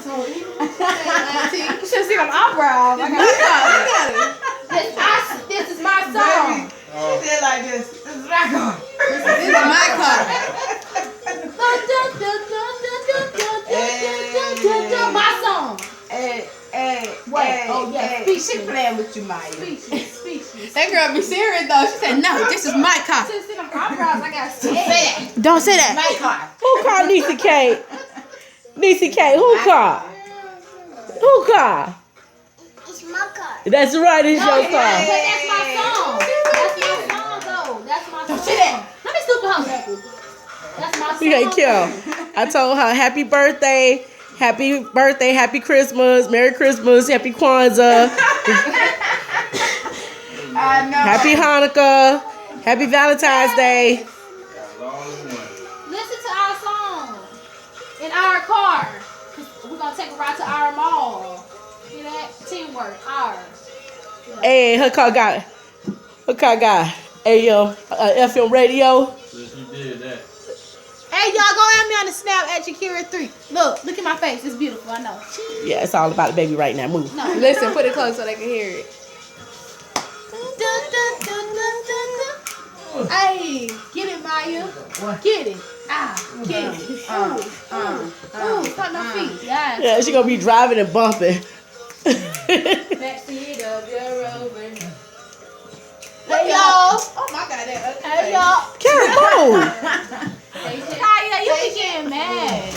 You should see them eyebrows. I got it. This is my song. She did like this. This is my car. This is my car. My song. Wait. Oh yeah. She playing with you, Maya. Speechless. That girl be serious though. She said, "No, this is my car." You should see them eyebrows. I got scared. Don't say that. My car. Who called Niecy K? Niecy K, who called? Who called? It's my car. That's right, it's your But car. that's my song. That's my song though. That's my song. Let me stupid hoe. That's my song. You can't kill. I told her happy birthday, happy Christmas, Merry Christmas, Happy Kwanzaa, I know. Happy Hanukkah, Happy Valentine's Day. Listen to our song in our car. We're gonna take a ride to our mall. See that? Teamwork. Our. Hey, her car got AM, FM radio. Since you did that. Hey, y'all go at me on the snap at Shakira3. Look at my face. It's beautiful. I know. Yeah, it's all about the baby right now. Move. No. Listen, put it close so they can hear it. Hey, get it, Maya. Get it. Get it. Ooh, start my feet. Yes. Yeah, she gonna be driving and bumping. Backseat of your Rover. Hey, y'all. Oh my God, that. Hey, y'all. Careful. Kaya, you be getting mad.